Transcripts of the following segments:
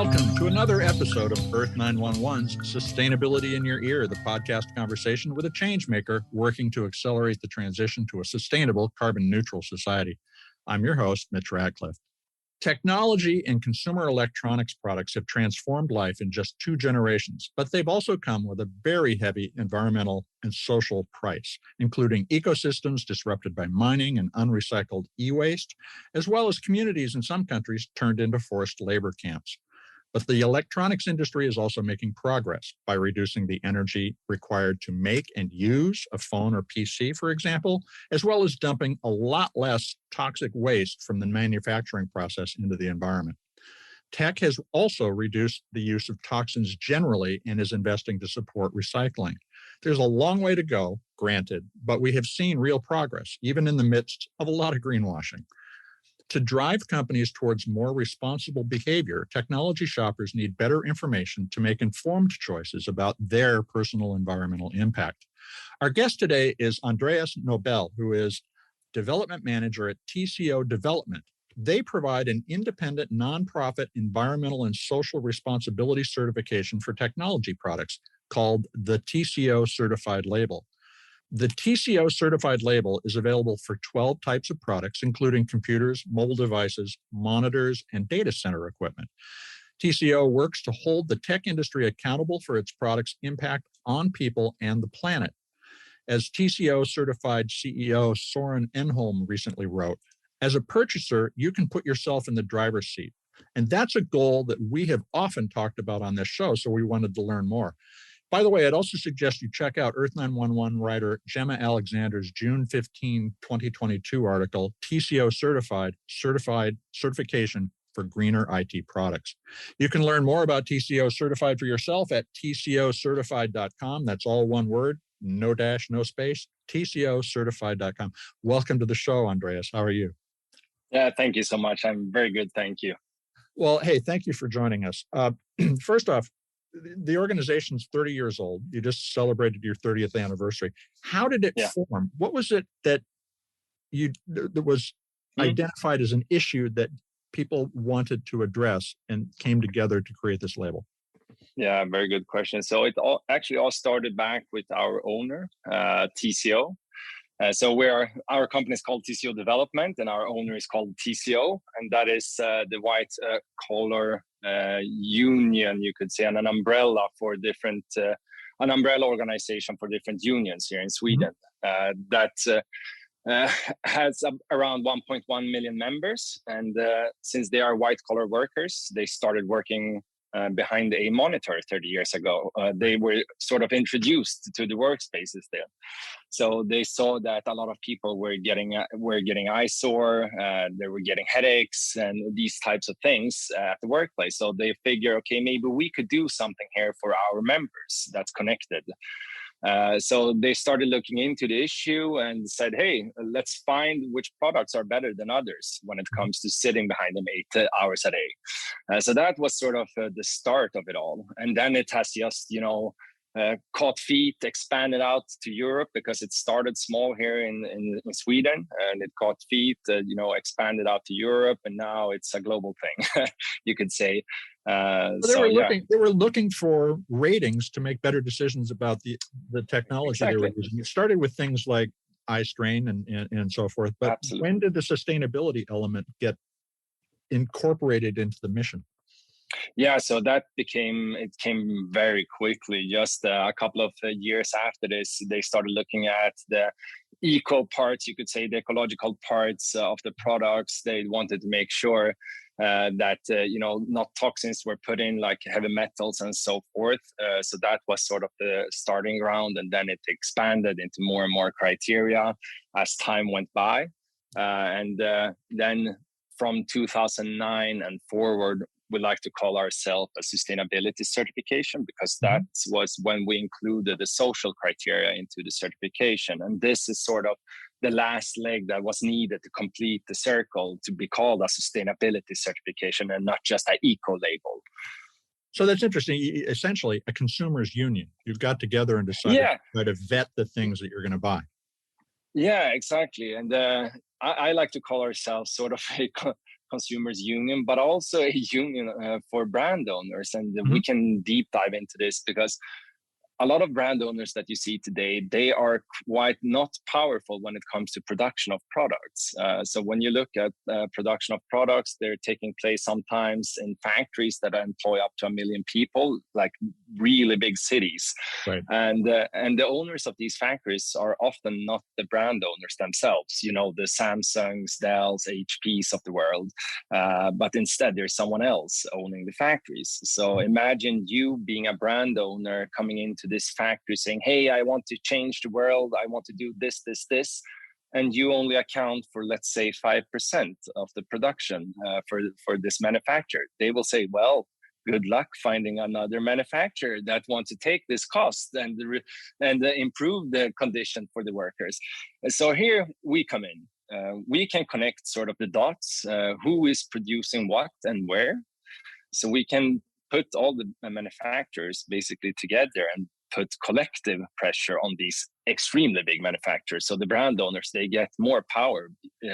welcome to another episode of Earth911's Sustainability in Your Ear, the podcast conversation with a change maker working to accelerate the transition to a sustainable, carbon-neutral society. I'm your host, Mitch Radcliffe. Technology and consumer electronics products have transformed life in just 2 generations, but they've also come with a very heavy environmental and social price, including ecosystems disrupted by mining and unrecycled e-waste, as well as communities in some countries turned into forced labor camps. But the electronics industry is also making progress by reducing the energy required to make and use a phone or PC, for example, as well as dumping a lot less toxic waste from the manufacturing process into the environment. Tech has also reduced the use of toxins generally and is investing to support recycling. There's a long way to go, granted, but we have seen real progress, even in the midst of a lot of greenwashing. To drive companies towards more responsible behavior, technology shoppers need better information to make informed choices about their personal environmental impact. Our guest today is Andreas Nobell, who is development manager at TCO Development. They provide an independent, nonprofit environmental and social responsibility certification for technology products called the TCO Certified Label. The TCO certified label is available for 12 types of products, including computers, mobile devices, monitors, and data center equipment. TCO works to hold the tech industry accountable for its products' impact on people and the planet. As TCO certified CEO Soren Enholm recently wrote, as a purchaser, you can put yourself in the driver's seat. And that's a goal that we have often talked about on this show, so we wanted to learn more. By the way, I'd also suggest you check out Earth911 writer Gemma Alexander's June 15, 2022 article, TCO Certification for Greener IT Products. You can learn more about TCO Certified for yourself at tcocertified.com. That's all one word, no dash, no space, tcocertified.com. Welcome to the show, Andreas. How are you? Yeah, thank you so much. I'm very good, thank you. Well, hey, thank you for joining us. First off, the organization's 30 years old. You just celebrated your 30th anniversary. How did it form? What was it that was identified as an issue that people wanted to address and came together to create this label? Yeah, very good question. So it all started back with our owner, TCO. Our company is called TCO Development, and our owner is called TCO, and that is the white collar union, you could say, and an umbrella for different, an umbrella organization for different unions here in Sweden that has around 1.1 million members. And since they are white collar workers, they started working behind a monitor 30 years ago. They were sort of introduced to the workspaces there. So they saw that a lot of people were getting eyesore, they were getting headaches and these types of things at the workplace. So they figure, okay, maybe we could do something here for our members that's connected. So they started looking into the issue and said, hey, let's find which products are better than others when it comes to sitting behind them 8 hours a day. So that was sort of the start of it all. And then it has just, caught feet, expanded out to Europe because it started small here in Sweden, and it caught feet, expanded out to Europe, and now it's a global thing, you could say. They were looking for ratings to make better decisions about the technology they were using. It started with things like eye strain and so forth. But When did the sustainability element get incorporated into the mission? Yeah, so that came very quickly. Just a couple of years after this, they started looking at the eco parts, you could say, the ecological parts of the products. They wanted to make sure that not toxins were put in, like heavy metals and so forth. So that was sort of the starting ground, and then it expanded into more and more criteria as time went by. And then from 2009 and forward, we like to call ourselves a sustainability certification, because that was when we included the social criteria into the certification. And this is sort of the last leg that was needed to complete the circle to be called a sustainability certification and not just an eco label. So that's interesting. Essentially, a consumer's union. You've got together and decided to vet the things that you're going to buy. Yeah, exactly. And I like to call ourselves sort of a consumers union, but also a union for brand owners. And we can deep dive into this because a lot of brand owners that you see today, they are quite not powerful when it comes to production of products. So when you look at production of products, they're taking place sometimes in factories that employ up to 1 million people, like really big cities. Right. And the owners of these factories are often not the brand owners themselves, you know, the Samsungs, Dells, HPs of the world, but instead there's someone else owning the factories. So imagine you being a brand owner coming into this factory saying, hey, I want to change the world. I want to do this. And you only account for, let's say, 5% of the production for this manufacturer. They will say, well, good luck finding another manufacturer that wants to take this cost and improve the condition for the workers. So here we come in. We can connect sort of the dots, who is producing what and where. So we can put all the manufacturers basically together and put collective pressure on these extremely big manufacturers. So the brand owners, they get more power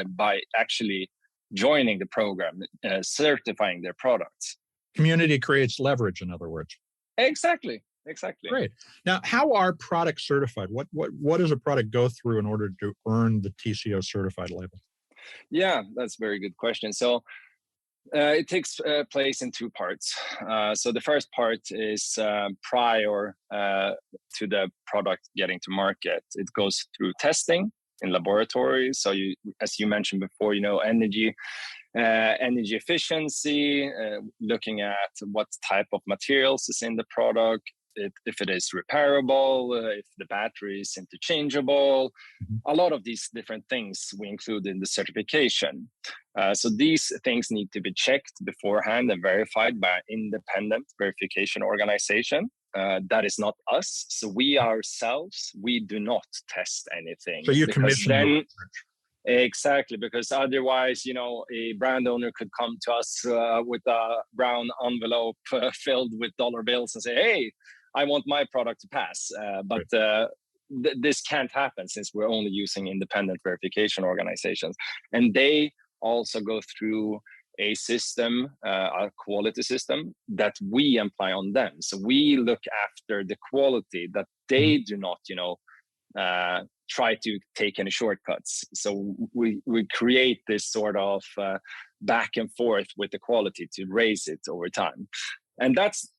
by actually joining the program, certifying their products. Community creates leverage, in other words. Exactly. Great. Now, how are products certified? What does a product go through in order to earn the TCO certified label? Yeah, that's a very good question. So it takes place in two parts. So the first part is prior to the product getting to market. It goes through testing in laboratories. So as you mentioned before, energy efficiency, looking at what type of materials is in the product, if it is repairable, if the battery is interchangeable. A lot of these different things we include in the certification. So these things need to be checked beforehand and verified by an independent verification organization. That is not us. So we ourselves, we do not test anything. So you commission the research. Exactly, because otherwise, a brand owner could come to us with a brown envelope filled with dollar bills and say, hey, I want my product to pass. But this can't happen since we're only using independent verification organizations. And they also go through a system, a quality system that we apply on them. So we look after the quality that they do not, try to take any shortcuts. So we create this sort of back and forth with the quality to raise it over time. And that's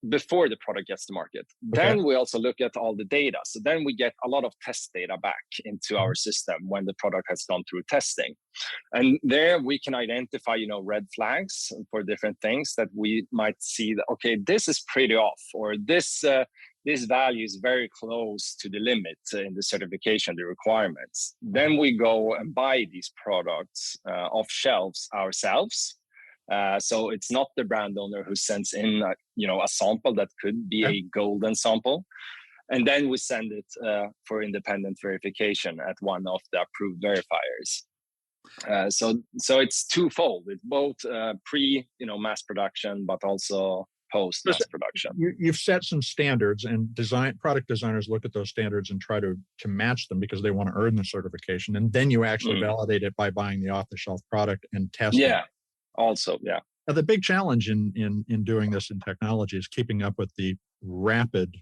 before the product gets to market. Okay. Then we also look at all the data. So then we get a lot of test data back into our system when the product has gone through testing. And there we can identify, red flags for different things that we might see that, okay, this is pretty off, or this value is very close to the limit in the certification, the requirements. Then we go and buy these products off shelves ourselves. So it's not the brand owner who sends in, a sample that could be a golden sample. And then we send it for independent verification at one of the approved verifiers. So it's twofold. It's both mass production, but also post mass production. You've set some standards, and product designers look at those standards and try to match them because they want to earn the certification. And then you actually validate it by buying the off-the-shelf product and testing it. Also, yeah. Now, the big challenge in doing this in technology is keeping up with the rapid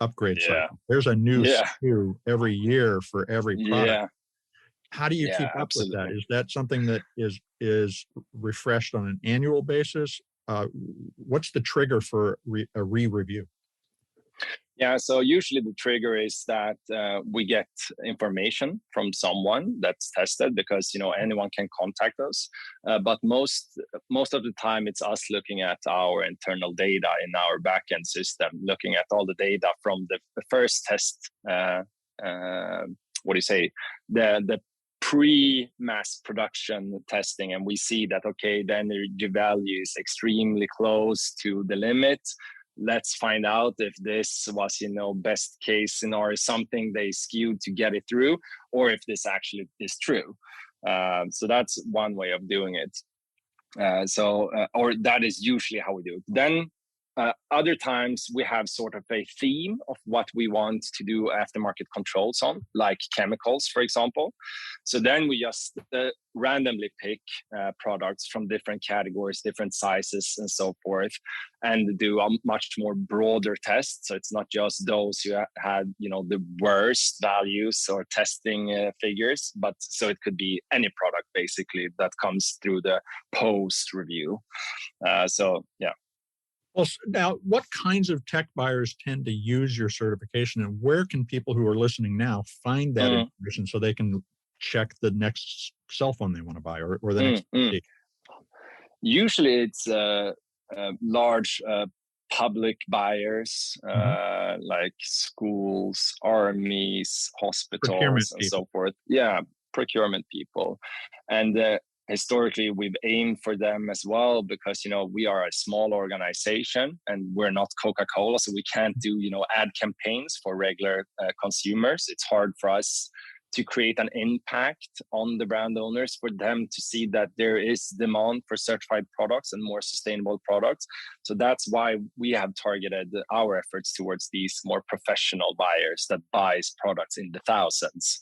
upgrade cycle. There's a new SKU every year for every product. Yeah. How do you keep up with that? Is that something that is refreshed on an annual basis? What's the trigger for a re-review? Yeah, so usually the trigger is that we get information from someone that's tested, because anyone can contact us. But most of the time, it's us looking at our internal data in our backend system, looking at all the data from the first test. The pre-mass production testing, and we see that the energy value is extremely close to the limit. Let's find out if this was, best case scenario, something they skewed to get it through, or if this actually is true. So that's one way of doing it. Or that is usually how we do it. Then Other times we have sort of a theme of what we want to do aftermarket controls on, like chemicals, for example. So then we just randomly pick products from different categories, different sizes, and so forth, and do a much more broader test. So it's not just those who had, the worst values or testing figures, but so it could be any product basically that comes through the post review. So yeah. Well, now, what kinds of tech buyers tend to use your certification, and where can people who are listening now find that information so they can check the next cell phone they want to buy or the next PC? Usually it's large public buyers like schools, armies, hospitals, and so forth. Yeah, procurement people. And historically, we've aimed for them as well because, we are a small organization and we're not Coca-Cola, so we can't do, ad campaigns for regular consumers. It's hard for us to create an impact on the brand owners for them to see that there is demand for certified products and more sustainable products. So that's why we have targeted our efforts towards these more professional buyers that buys products in the thousands.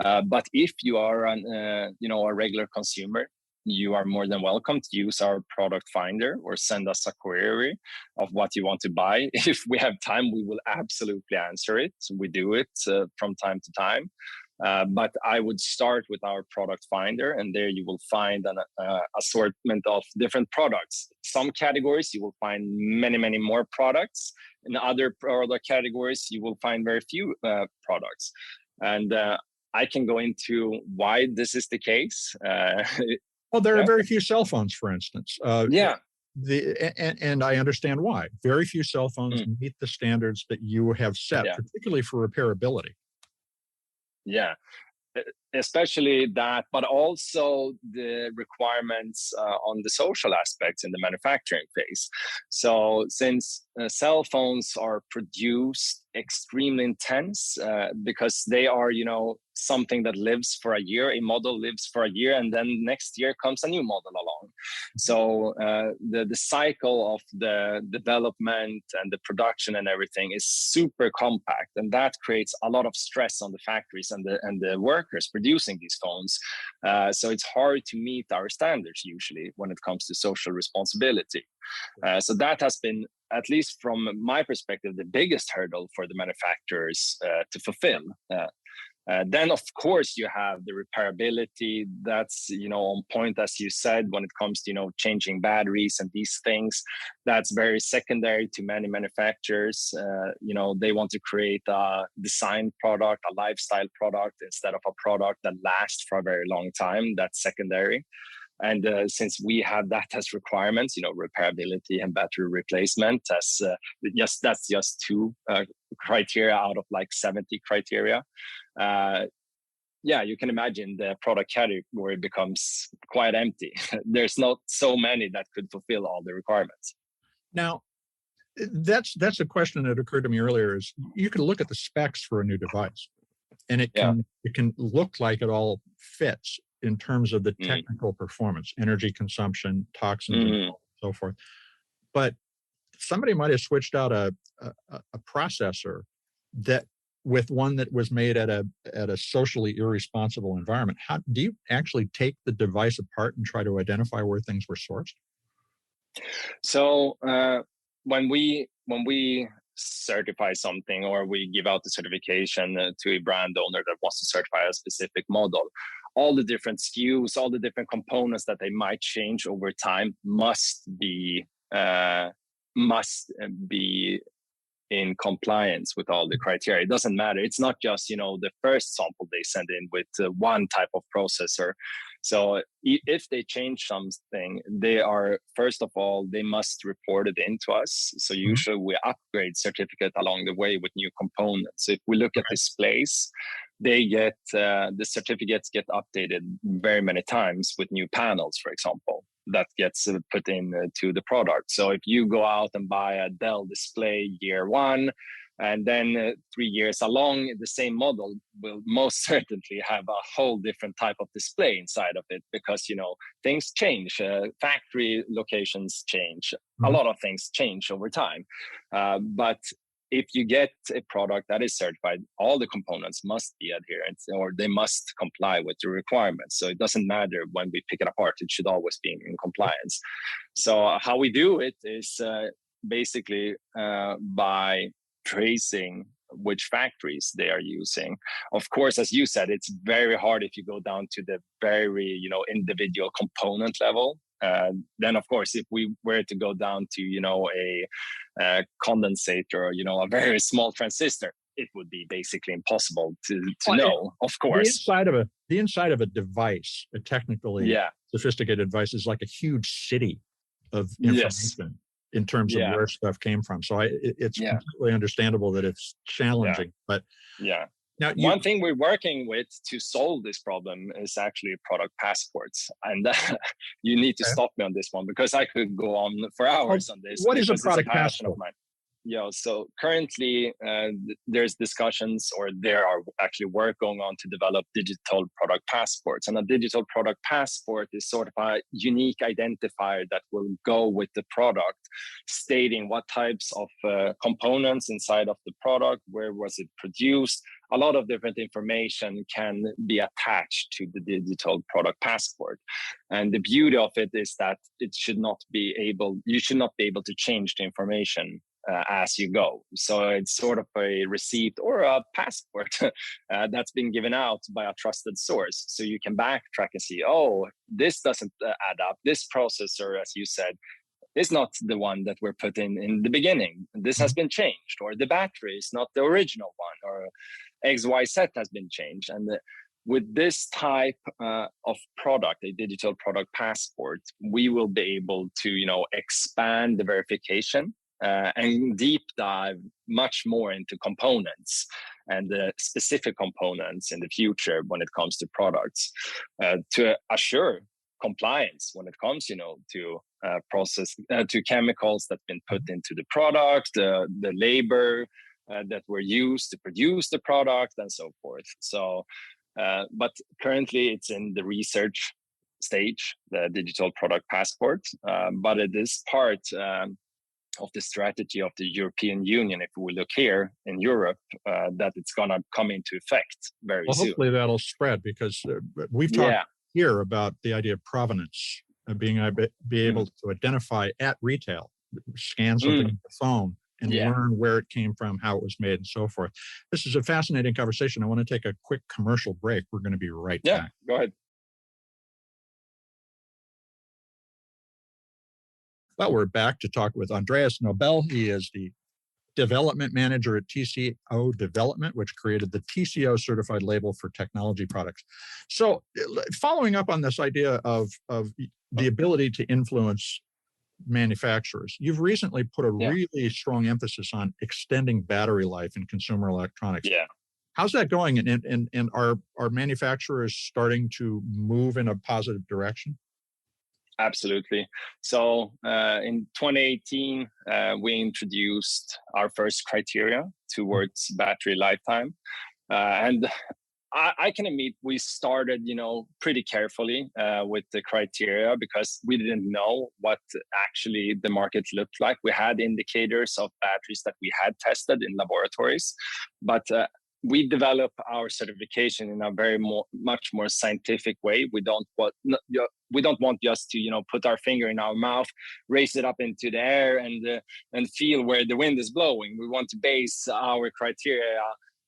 But if you are a regular consumer, you are more than welcome to use our product finder or send us a query of what you want to buy. If we have time, we will absolutely answer it. So we do it from time to time. But I would start with our product finder, and there you will find an assortment of different products. Some categories you will find many, many more products. In other product categories, you will find very few products. And I can go into why this is the case. Well, there are very few cell phones, for instance. And I understand why. Very few cell phones meet the standards that you have set, particularly for repairability. Yeah, especially that, but also the requirements on the social aspects in the manufacturing phase. So since cell phones are produced extremely intense because they are, something that lives for a year, a model lives for a year, and then next year comes a new model along. So the cycle of the development and the production and everything is super compact, and that creates a lot of stress on the factories and the workers producing these phones. So it's hard to meet our standards usually when it comes to social responsibility. So that has been, at least from my perspective, the biggest hurdle for the manufacturers to fulfill. Then, of course, you have the repairability. That's, on point, as you said, when it comes to, changing batteries and these things. That's very secondary to many manufacturers. They want to create a design product, a lifestyle product, instead of a product that lasts for a very long time. That's secondary. And since we have that as requirements, repairability and battery replacement, that's just two criteria out of like 70 criteria. You can imagine the product category becomes quite empty. There's not so many that could fulfill all the requirements. Now, that's a question that occurred to me earlier. Is you can look at the specs for a new device, and it can look like it all fits in terms of the technical performance, energy consumption, toxins, and so forth. But somebody might have switched out a processor that with one that was made at a socially irresponsible environment. How do you actually take the device apart and try to identify where things were sourced? So when we certify something, or we give out the certification to a brand owner that wants to certify a specific model, all the different SKUs, all the different components that they might change over time must be in compliance with all the criteria. It doesn't matter. It's not just, the first sample they send in with one type of processor. So if they change something, first of all, they must report it in to us. So usually we upgrade certificate along the way with new components. So if we look at displays, the certificates get updated very many times with new panels, for example, that gets put into the product. So if you go out and buy a Dell display year one, And then 3 years along, the same model will most certainly have a whole different type of display inside of it, because things change, factory locations change, a lot of things change over time. But if you get a product that is certified, all the components must be adherent, or they must comply with the requirements. So it doesn't matter when we pick it apart, it should always be in compliance. So how we do it is basically by tracing which factories they are using. Of course, as you said, it's very hard if you go down to the very individual component level. Then, of course, if we were to go down to a condensator, a very small transistor, it would be basically impossible to know. Of course, the inside of a device, a technically sophisticated device, is like a huge city of information in terms of where stuff came from. So it's completely understandable that it's challenging. But now, one thing we're working with to solve this problem is actually product passports. And you need to stop me on this one, because I could go on for hours on this. What is a product passport? So currently there's discussions, or there are actually work going on to develop digital product passports. And a digital product passport is sort of a unique identifier that will go with the product, stating what types of components inside of the product, where was it produced. A lot of different information can be attached to the digital product passport. And the beauty of it is that you should not be able to change the information as you go. So it's sort of a receipt or a passport that's been given out by a trusted source. So you can backtrack and see, this doesn't add up. This processor, as you said, is not the one that we're put in the beginning. This has been changed, or the battery is not the original one, or XYZ has been changed. And with this type of product, a digital product passport, we will be able to, expand the verification and deep dive much more into components and the specific components in the future when it comes to products, to assure compliance when it comes, to to chemicals that's been put into the product, the labor that were used to produce the product, and so forth. So, but currently it's in the research stage, the digital product passport, but it is part of the strategy of the European Union, if we look here in Europe, that it's going to come into effect very soon. Hopefully that'll spread, because we've talked here about the idea of provenance, being able to identify at retail, scan something on the phone and learn where it came from, how it was made, and so forth. This is a fascinating conversation. I want to take a quick commercial break. We're going to be right back. Go ahead. Well, we're back to talk with Andreas Nobell. He is the development manager at TCO Development, which created the TCO certified label for technology products. So following up on this idea of the ability to influence manufacturers, you've recently put a really strong emphasis on extending battery life in consumer electronics. How's that going? And are manufacturers starting to move in a positive direction? Absolutely. So in 2018, we introduced our first criteria towards battery lifetime. And I can admit we started, pretty carefully with the criteria, because we didn't know what actually the market looked like. We had indicators of batteries that we had tested in laboratories, but we develop our certification in a much more scientific way. We don't want just to put our finger in our mouth, raise it up into the air, and feel where the wind is blowing. We want to base our criteria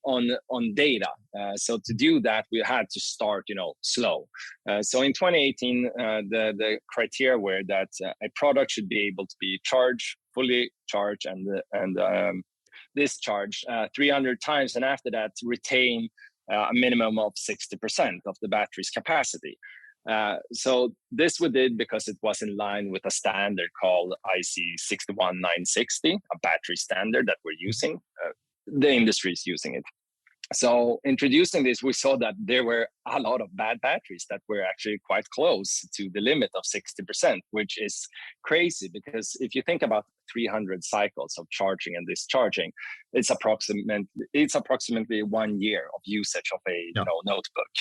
on data. So to do that, we had to start slow. So in 2018, the criteria were that a product should be able to be fully charged, and discharge 300 times, and after that retain a minimum of 60% of the battery's capacity. So this we did because it was in line with a standard called IC 61960, a battery standard that we're using. The industry is using it. So introducing this, we saw that there were a lot of bad batteries that were actually quite close to the limit of 60%, which is crazy, because if you think about 300 cycles of charging and discharging. It's approximately 1 year of usage of a notebook.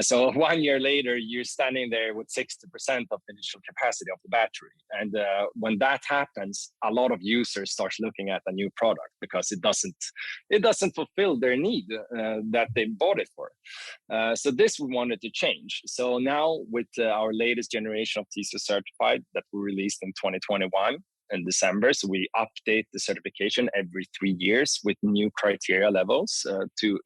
So 1 year later, you're standing there with 60% of the initial capacity of the battery. And when that happens, a lot of users start looking at a new product because it doesn't fulfill their need that they bought it for. So this we wanted to change. So now with our latest generation of TCO certified that we released in 2021 in December, so we update the certification every 3 years with new criteria levels to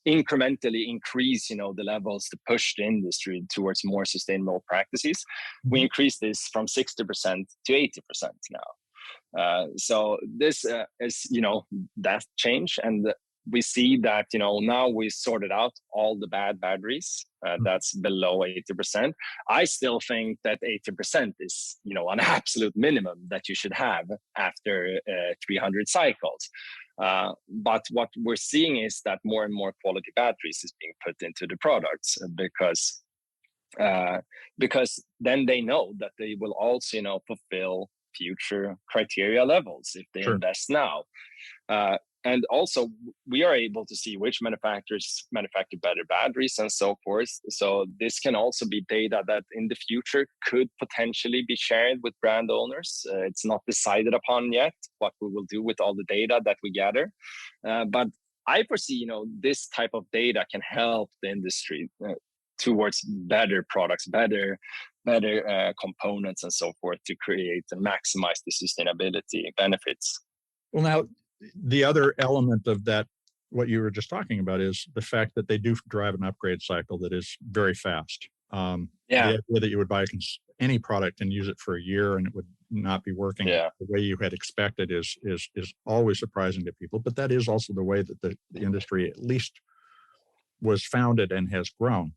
incrementally increase, the levels to push the industry towards more sustainable practices. Mm-hmm. We increased this from 60% to 80% now. So this is, that change. And we see that, now we sorted out all the bad batteries that's below 80%. I still think that 80% is, an absolute minimum that you should have after 300 cycles. But what we're seeing is that more and more quality batteries is being put into the products because then they know that they will also, fulfill future criteria levels if they invest now. And also, we are able to see which manufacturers manufacture better batteries and so forth. So this can also be data that in the future could potentially be shared with brand owners. It's not decided upon yet what we will do with all the data that we gather. But I foresee, this type of data can help the industry towards better products, better components and so forth to create and maximize the sustainability benefits. Well, now, the other element of that, what you were just talking about, is the fact that they do drive an upgrade cycle that is very fast. The idea that you would buy any product and use it for a year and it would not be working the way you had expected is always surprising to people. But that is also the way that the industry at least was founded and has grown.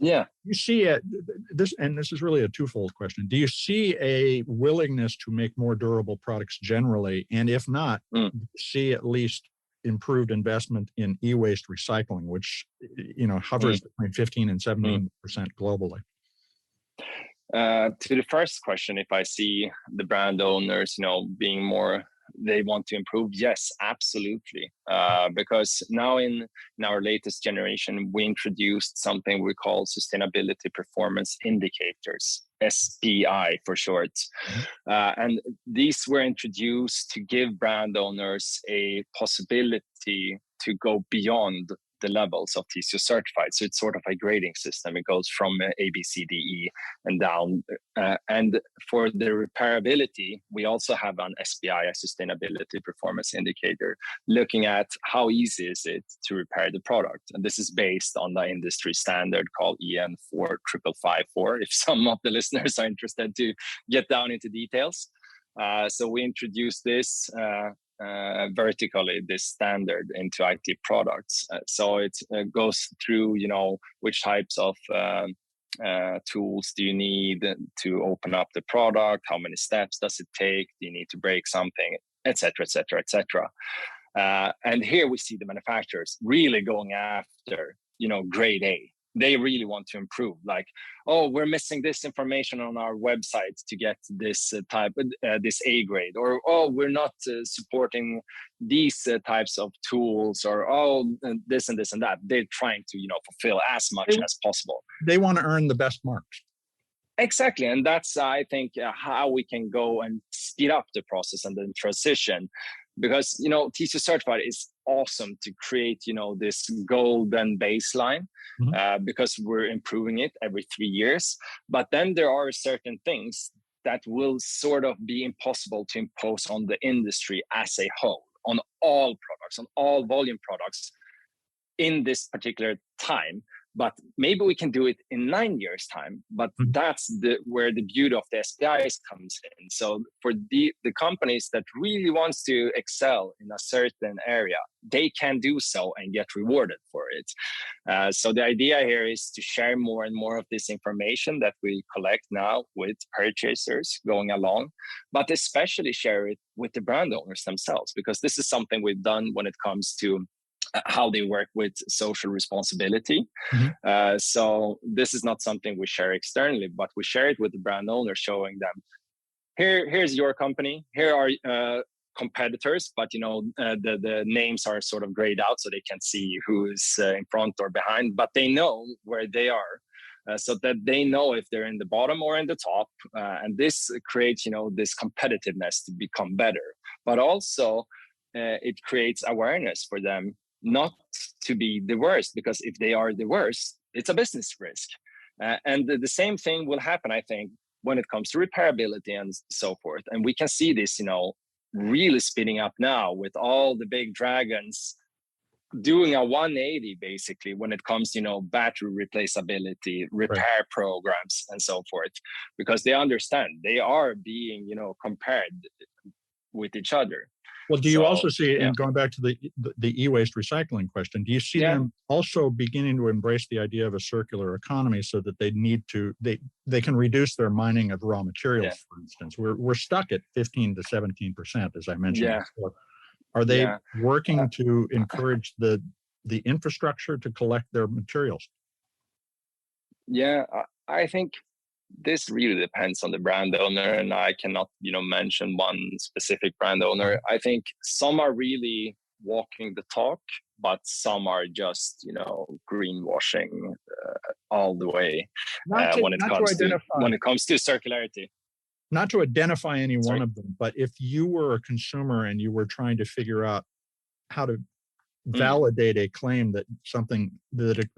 Yeah. You see this is really a twofold question. Do you see a willingness to make more durable products generally? And if not, see at least improved investment in e-waste recycling, which, hovers between 15 and 17% globally? To the first question, if I see the brand owners, being more, they want to improve. Yes, absolutely. Because now in our latest generation, we introduced something we call sustainability performance indicators, SPI for short. And these were introduced to give brand owners a possibility to go beyond the levels of TCO certified. So it's sort of a grading system. It goes from A, B, C, D, E and down. And for the repairability, we also have an SPI, a sustainability performance indicator, looking at how easy is it to repair the product. And this is based on the industry standard called EN 4554, if some of the listeners are interested to get down into details. So we introduced this vertically, this standard into IT products. So it goes through, which types of tools do you need to open up the product? How many steps does it take? Do you need to break something, etc., etc., etc. And here we see the manufacturers really going after, grade A. They really want to improve, like, oh, we're missing this information on our website to get this this A grade, or, oh, we're not supporting these types of tools, or, oh, this and this and that. They're trying to, fulfill as much as possible. They want to earn the best marks. Exactly. And that's, I think, how we can go and speed up the process and the transition. Because, TCO certified is awesome to create, this golden baseline because we're improving it every 3 years. But then there are certain things that will sort of be impossible to impose on the industry as a whole, on all products, on all volume products in this particular time. But maybe we can do it in 9 years' time. But that's where the beauty of the SPIs comes in. So for the companies that really wants to excel in a certain area, they can do so and get rewarded for it. So the idea here is to share more and more of this information that we collect now with purchasers going along, but especially share it with the brand owners themselves, because this is something we've done when it comes to how they work with social responsibility. So this is not something we share externally, but we share it with the brand owner, showing them here's your company. Here are competitors, but the names are sort of grayed out so they can see who's in front or behind, but they know where they are. So that they know if they're in the bottom or in the top, and this creates this competitiveness to become better. But also it creates awareness for them not to be the worst, because if they are the worst, it's a business risk. And the same thing will happen, I think, when it comes to repairability and so forth. And we can see this, really speeding up now with all the big dragons doing a 180 basically when it comes to battery replaceability, repair programs, and so forth, because they understand they are being compared with each other. Well, do you also see, and going back to the e-waste recycling question, do you see them also beginning to embrace the idea of a circular economy so that they can reduce their mining of raw materials, for instance? We're stuck at 15 to 17%, as I mentioned before. Are they working to encourage the infrastructure to collect their materials? Yeah, I think this really depends on the brand owner, and I cannot, mention one specific brand owner. I think some are really walking the talk, but some are just, greenwashing all the way when it comes to circularity. Not to identify any one of them, but if you were a consumer and you were trying to figure out how to validate a claim that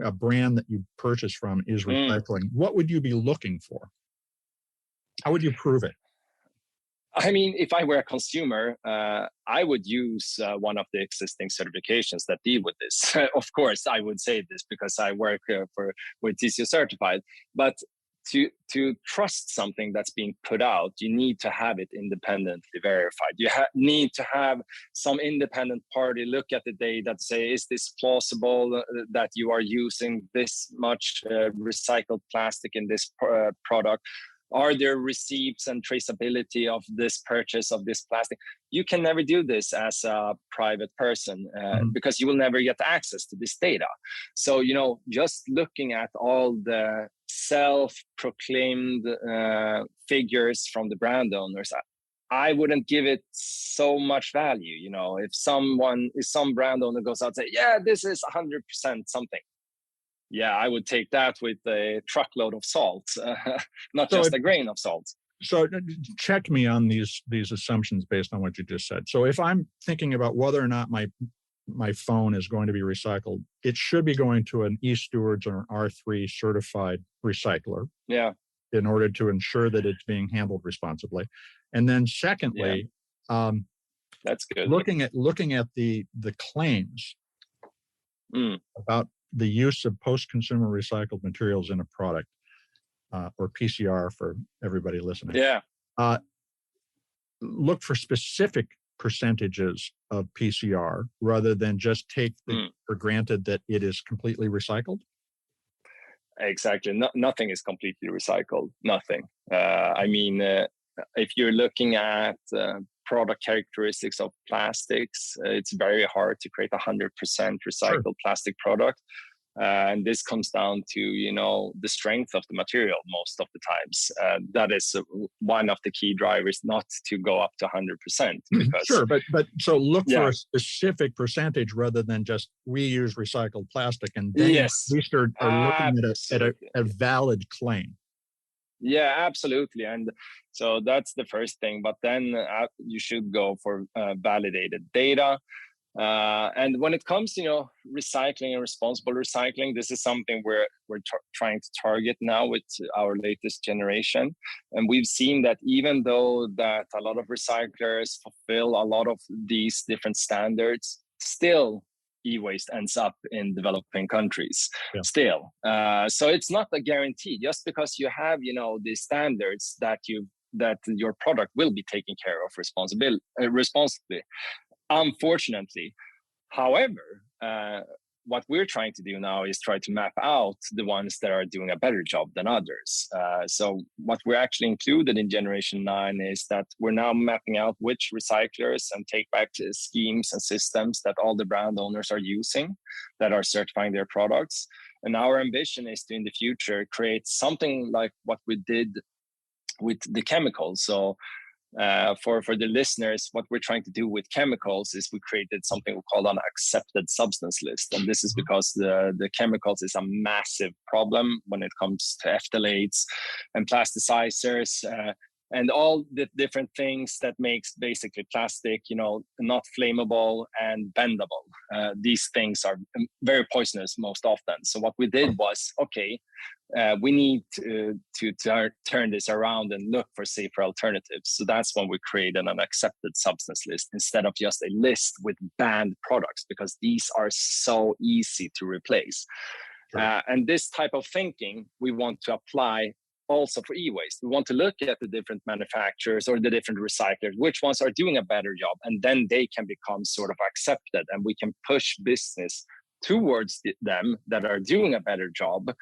a brand that you purchase from is recycling, what would you be looking for? How would you prove it? I mean, if I were a consumer, I would use one of the existing certifications that deal with this. Of course, I would say this because I work with TCO certified. But to trust something that's being put out, you need to have it independently verified. You need to have some independent party look at the data and say, is this plausible that you are using this much recycled plastic in this product? Are there receipts and traceability of this purchase of this plastic? You can never do this as a private person because you will never get access to this data. So, just looking at all the self-proclaimed figures from the brand owners, I wouldn't give it so much value. If some brand owner goes out and say, yeah, this is 100% something. Yeah, I would take that with a truckload of salt, not just a grain of salt. So check me on these assumptions based on what you just said. So if I'm thinking about whether or not my phone is going to be recycled, it should be going to an eStewards or an R3 certified recycler. Yeah. In order to ensure that it's being handled responsibly. And then secondly, that's good. Looking at the claims about the use of post-consumer recycled materials in a product, or PCR for everybody listening. Yeah. Look for specific percentages of PCR rather than just take for granted that it is completely recycled. Exactly. Nothing is completely recycled. Nothing. If you're looking at product characteristics of plastics, it's very hard to create 100% recycled plastic product. And this comes down to, the strength of the material most of the times. That is one of the key drivers not to go up to 100%. Because, sure, but so look for a specific percentage rather than just we use recycled plastic, and then at least are looking at a valid claim. Yeah, absolutely. And so that's the first thing. But then you should go for validated data. And when it comes to recycling and responsible recycling, this is something we're trying to target now with our latest generation. And we've seen that even though that a lot of recyclers fulfill a lot of these different standards, still e-waste ends up in developing countries still. So it's not a guarantee. Just because you have the standards that your product will be taken care of responsibly. Unfortunately, however, what we're trying to do now is try to map out the ones that are doing a better job than others. So what we're actually included in Generation 9 is that we're now mapping out which recyclers and take-back schemes and systems that all the brand owners are using that are certifying their products. And our ambition is to, in the future, create something like what we did with the chemicals. So for the listeners, what we're trying to do with chemicals is we created something we call an accepted substance list. And this is because the chemicals is a massive problem when it comes to phthalates and plasticizers, and all the different things that makes basically plastic, not flammable and bendable. These things are very poisonous most often. So what we did was, we need to turn this around and look for safer alternatives. So that's when we created an accepted substance list instead of just a list with banned products, because these are so easy to replace. Sure. And this type of thinking we want to apply also for e-waste. We want to look at the different manufacturers or the different recyclers, which ones are doing a better job, and then they can become sort of accepted, and we can push business towards them that are doing a better job,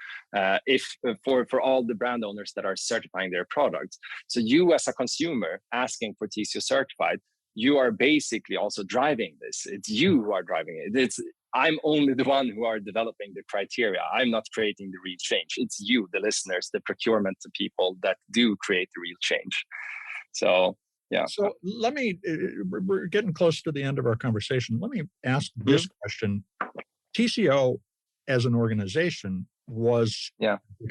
for all the brand owners that are certifying their products. So you as a consumer asking for TCO certified, you are basically also driving this. It's you who are driving it. I'm only the one who are developing the criteria. I'm not creating the real change. It's you, the listeners, the procurement people that do create the real change. So, yeah. So let me, we're getting close to the end of our conversation. Let me ask this question. TCO as an organization we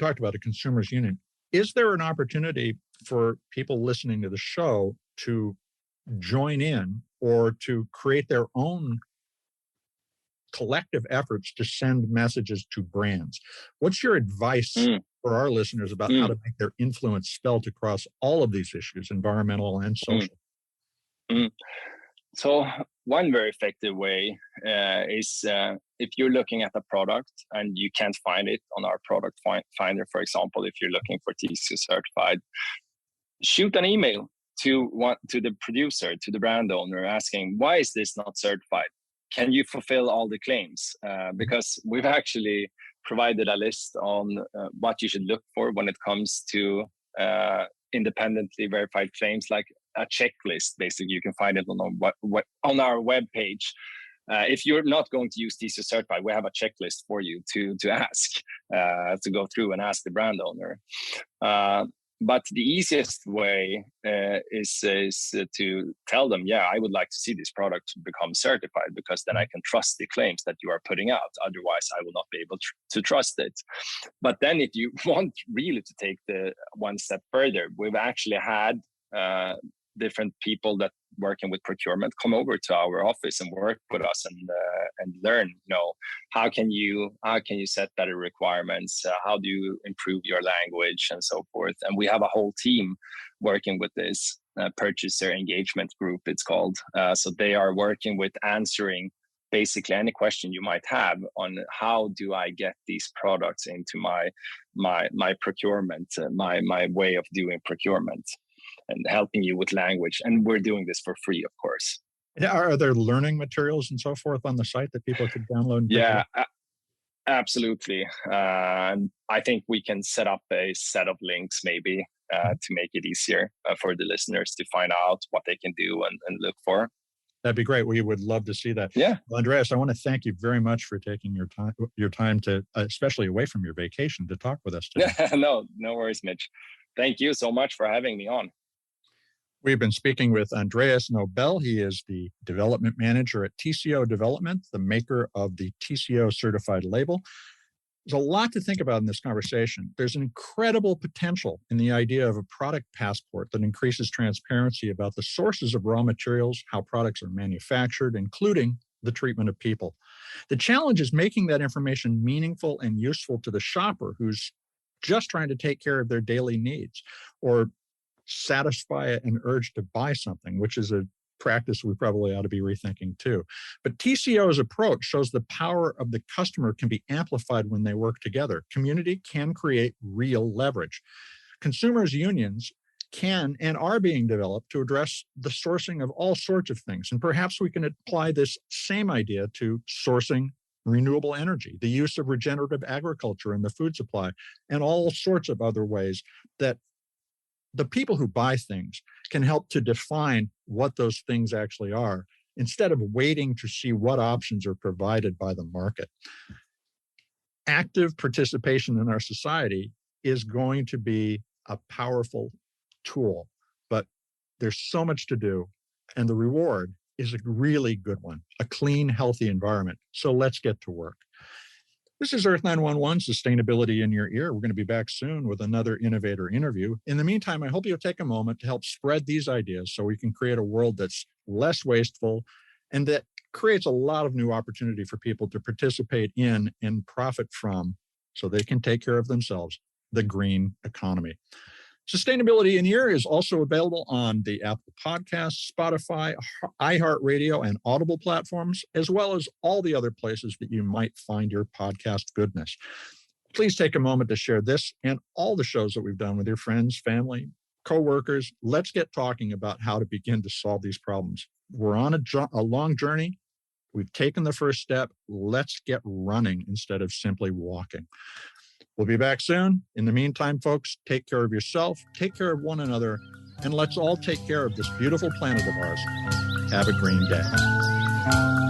talked about a consumers union. Is there an opportunity for people listening to the show to join in or to create their own collective efforts to send messages to brands? What's your advice for our listeners about how to make their influence felt across all of these issues, environmental and social? So one very effective way is if you're looking at a product and you can't find it on our product finder, for example, if you're looking for TCO certified, shoot an email to the producer, to the brand owner, asking, why is this not certified? Can you fulfill all the claims? Because we've actually provided a list on what you should look for when it comes to independently verified claims, like a checklist. Basically, you can find it on our webpage. If you're not going to use TCO certified, we have a checklist for you to ask, to go through and ask the brand owner. But the easiest way is to tell them, I would like to see this product become certified, because then I can trust the claims that you are putting out. Otherwise, I will not be able to trust it. But then if you want really to take the one step further, we've actually had different people that working with procurement come over to our office and work with us and learn, how can you set better requirements? How do you improve your language and so forth? And we have a whole team working with this purchaser engagement group, it's called. So they are working with answering basically any question you might have on how do I get these products into my procurement, my way of doing procurement, and helping you with language. And we're doing this for free, of course. Are there learning materials and so forth on the site that people could download? Absolutely. I think we can set up a set of links maybe to make it easier for the listeners to find out what they can do and look for. That'd be great. We would love to see that. Yeah. Well, Andreas, I want to thank you very much for taking your time to, especially away from your vacation, to talk with us today. No worries, Mitch. Thank you so much for having me on. We've been speaking with Andreas Nobell. He is the development manager at TCO Development, the maker of the TCO certified label. There's a lot to think about in this conversation. There's an incredible potential in the idea of a product passport that increases transparency about the sources of raw materials, how products are manufactured, including the treatment of people. The challenge is making that information meaningful and useful to the shopper who's just trying to take care of their daily needs or satisfy an urge to buy something, which is a practice we probably ought to be rethinking too. But TCO's approach shows the power of the customer can be amplified when they work together. Community can create real leverage. Consumers' unions can and are being developed to address the sourcing of all sorts of things. And perhaps we can apply this same idea to sourcing renewable energy, the use of regenerative agriculture in the food supply, and all sorts of other ways that the people who buy things can help to define what those things actually are, instead of waiting to see what options are provided by the market. Active participation in our society is going to be a powerful tool, but There's so much to do, and the reward is a really good one, a clean, healthy environment. So let's get to work. This is Earth911, Sustainability in Your Ear. We're going to be back soon with another innovator interview. In the meantime, I hope you'll take a moment to help spread these ideas so we can create a world that's less wasteful and that creates a lot of new opportunity for people to participate in and profit from so they can take care of themselves, the green economy. Sustainability in Your Ear is also available on the Apple Podcasts, Spotify, iHeartRadio, and Audible platforms, as well as all the other places that you might find your podcast goodness. Please take a moment to share this and all the shows that we've done with your friends, family, coworkers. Let's get talking about how to begin to solve these problems. We're on a long journey. We've taken the first step. Let's get running instead of simply walking. We'll be back soon. In the meantime, folks, take care of yourself, take care of one another, and let's all take care of this beautiful planet of ours. Have a green day.